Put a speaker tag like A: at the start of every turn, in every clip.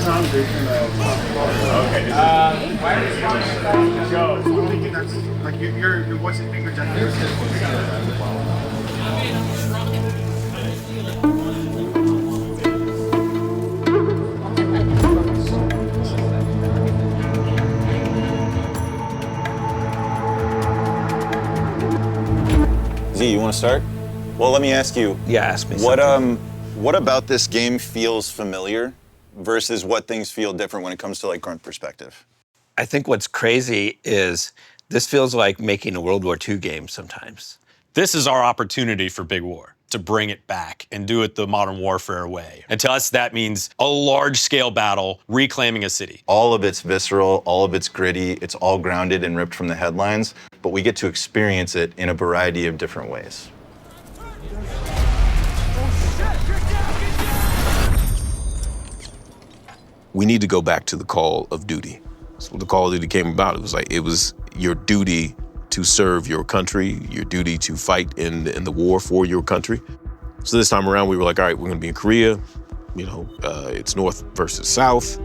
A: Z, you want to start? Well, let me ask you.
B: Yeah, ask me
A: What about this game feels familiar versus what things feel different when it comes to like grunt perspective?
B: I think what's crazy is this feels like making a World War II game sometimes.
C: This is our opportunity for Big War, to bring it back and do it the modern warfare way. And to us, that means a large-scale battle, reclaiming a city.
A: All of it's visceral, all of it's gritty, it's all grounded and ripped from the headlines, but we get to experience it in a variety of different ways.
D: We need to go back to the Call of Duty. So the Call of Duty came about. It was your duty to serve your country, your duty to fight in the war for your country. So this time around, we were like, all right, we're gonna be in Korea. It's North versus South.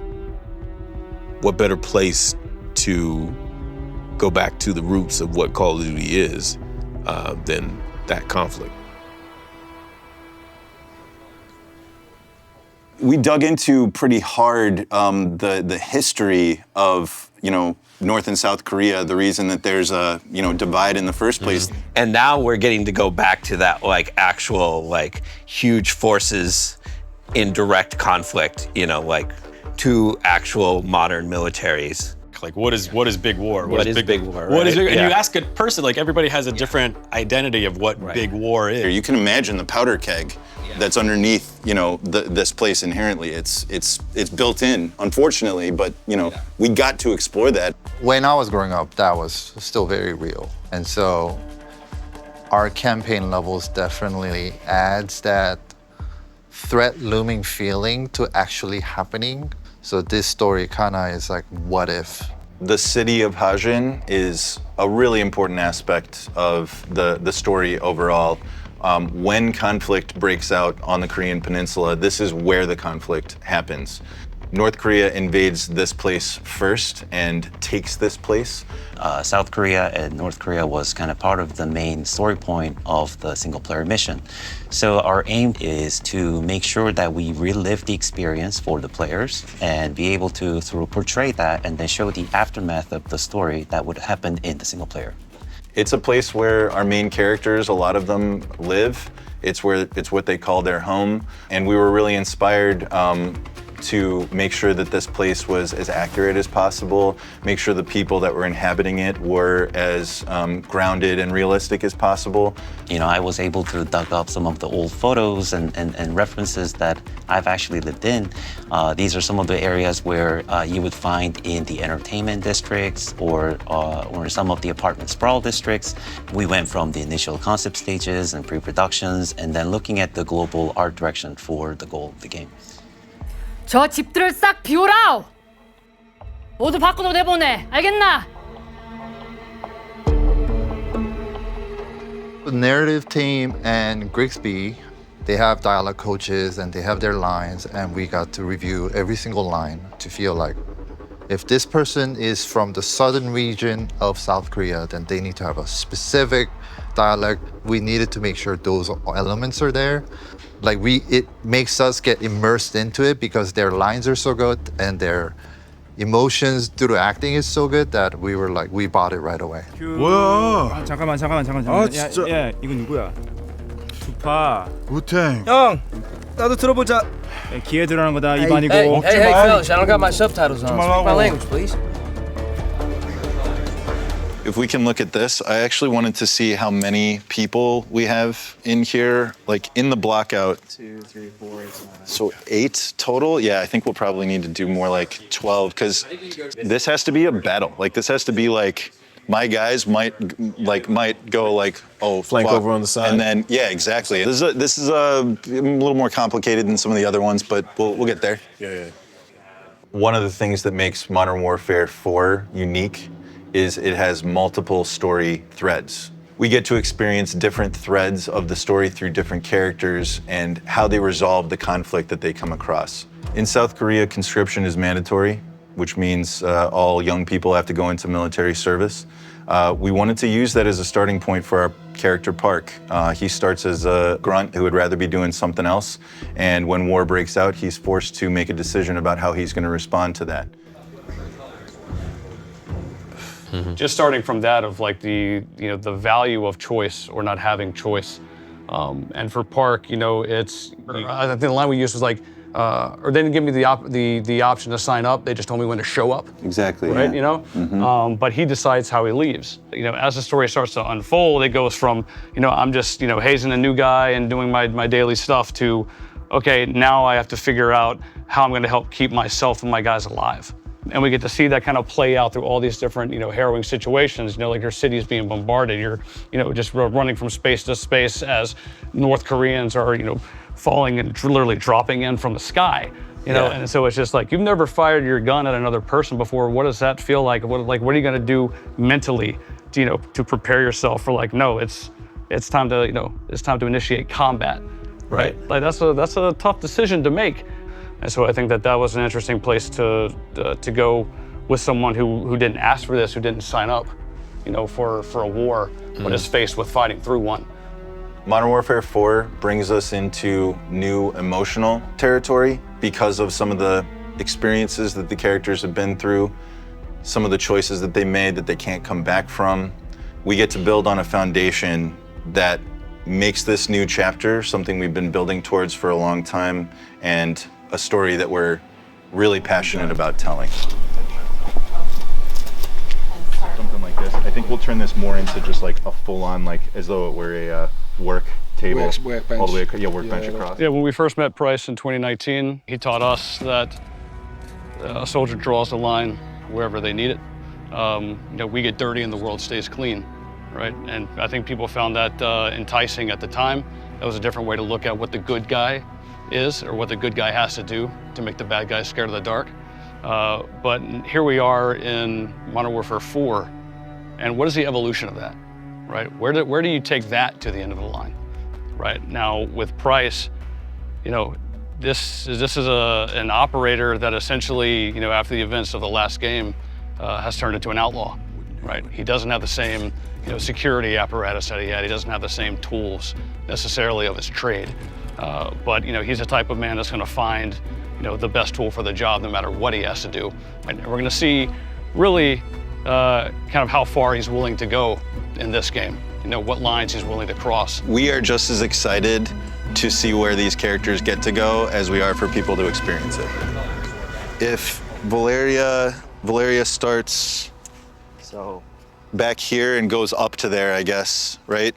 D: What better place to go back to the roots of what Call of Duty is than that conflict?
A: We dug into pretty hard the history of, North and South Korea, the reason that there's a, divide in the first place.
B: Mm-hmm. And now we're getting to go back to that actual huge forces in direct conflict, two actual modern militaries.
C: Like, what is Big War?
B: What is Big War?
C: What
B: right?
C: is Big, and
B: yeah.
C: you ask a person, everybody has a different identity of what
B: Right.
C: Big War is.
A: You can imagine the powder keg that's underneath, this place inherently. It's built in, unfortunately, but we got to explore that.
E: When I was growing up, that was still very real. And so our campaign levels definitely adds that threat looming feeling to actually happening. So this story kind of is like, what if?
A: The city of Hajin is a really important aspect of the story overall. When conflict breaks out on the Korean peninsula, this is where the conflict happens. North Korea invades this place first and takes this place.
F: South Korea and North Korea was kind of part of the main story point of the single-player mission. So our aim is to make sure that we relive the experience for the players and be able to portray that and then show the aftermath of the story that would happen in the single player.
A: It's a place where our main characters, a lot of them live. It's what they call their home. And we were really inspired to make sure that this place was as accurate as possible, make sure the people that were inhabiting it were as grounded and realistic as possible.
F: I was able to dug up some of the old photos and references that I've actually lived in. These are some of the areas where you would find in the entertainment districts or some of the apartment sprawl districts. We went from the initial concept stages and pre-productions and then looking at the global art direction for the goal of the game.
G: 저 집들을 싹 비워라! 모두 밖으로 내보내. 알겠나?
E: The narrative team and Grigsby, they have dialogue coaches and they have their lines, and we got to review every single line to feel like if this person is from the southern region of South Korea, then they need to have a specific dialect. We needed to make sure those elements are there. It makes us get immersed into it because their lines are so good and their emotions through the acting is so good that we were like, we bought it right away.
H: 뭐야?
I: 잠깐만.
H: 아, 진짜?
I: 야, 이거 누구야? 두파.
H: 우탱.
I: 형, 나도 들어보자. 야, 기회 들어가는 거다. 입 아니고.
H: hey,
I: fellas, I don't got my subtitles on.
H: Speak my language,
I: please.
A: If we can look at this, I actually wanted to see how many people we have in here, in the blockout.
I: 2, 3, 4, 8, 9.
A: So 8 total? Yeah, I think we'll probably need to do more like 12 because this has to be a battle. This has to be my guys might go
D: Flank over on the side.
A: and then yeah, exactly. This is a little more complicated than some of the other ones, but we'll get there.
D: Yeah.
A: One of the things that makes Modern Warfare 4 unique is it has multiple story threads. We get to experience different threads of the story through different characters and how they resolve the conflict that they come across. In South Korea, conscription is mandatory, which means all young people have to go into military service. We wanted to use that as a starting point for our character Park. He starts as a grunt who would rather be doing something else, and when war breaks out, he's forced to make a decision about how he's going to respond to that.
J: Just starting from that of like the value of choice or not having choice, and for Park, it's I think the line we used was like. Or they didn't give me the option to sign up. They just told me when to show up.
A: Exactly.
J: Right.
A: Yeah.
J: But he decides how he leaves. As the story starts to unfold, it goes from I'm just hazing a new guy and doing my daily stuff to, okay, now I have to figure out how I'm going to help keep myself and my guys alive. And we get to see that kind of play out through all these different harrowing situations. Like your city is being bombarded. You're just running from space to space as North Koreans are falling and literally dropping in from the sky, and so it's just like you've never fired your gun at another person before. What does that feel like? What are you going to do mentally, to prepare yourself for no, it's time to it's time to initiate combat, right? Like that's a tough decision to make, and so I think that was an interesting place to go with someone who didn't ask for this, who didn't sign up, for a war, but is faced with fighting through one.
A: Modern Warfare 4 brings us into new emotional territory because of some of the experiences that the characters have been through, some of the choices that they made that they can't come back from. We get to build on a foundation that makes this new chapter something we've been building towards for a long time, and a story that we're really passionate about telling.
K: Something like this. I think we'll turn this more into just like a full-on, as though it were a work table,
H: Workbench.
K: all the way, workbench across.
J: Yeah, when we first met Price in 2019, he taught us that a soldier draws the line wherever they need it. We get dirty and the world stays clean, right? And I think people found that enticing at the time. That was a different way to look at what the good guy is, or what the good guy has to do to make the bad guy scared of the dark. But here we are in Modern Warfare 4, and what is the evolution of that, right? Where do you take that to the end of the line, right? Now with Price, this is an operator that essentially, after the events of the last game, has turned into an outlaw, right? He doesn't have the same, security apparatus that he had. He doesn't have the same tools necessarily of his trade, but he's the type of man that's going to find the best tool for the job, no matter what he has to do. And we're going to see really kind of how far he's willing to go in this game, what lines he's willing to cross.
A: We are just as excited to see where these characters get to go as we are for people to experience it. If Valeria starts back here and goes up to there, I guess, right?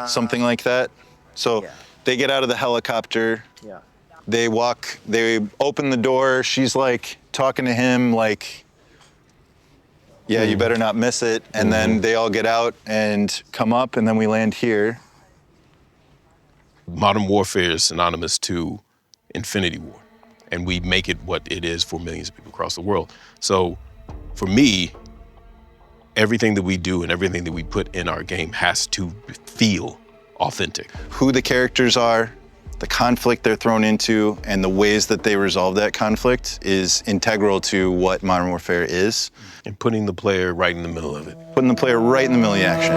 A: Something like that. So they get out of the helicopter.
L: Yeah.
A: They open the door. She's talking to him yeah, you better not miss it. And then they all get out and come up, and then we land here.
D: Modern Warfare is synonymous to Infinity War, and we make it what it is for millions of people across the world. So for me, everything that we do and everything that we put in our game has to feel authentic.
A: Who the characters are, the conflict they're thrown into, and the ways that they resolve that conflict is integral to what Modern Warfare is.
D: And putting the player right in the middle of it.
A: Putting the player right in the middle of the action.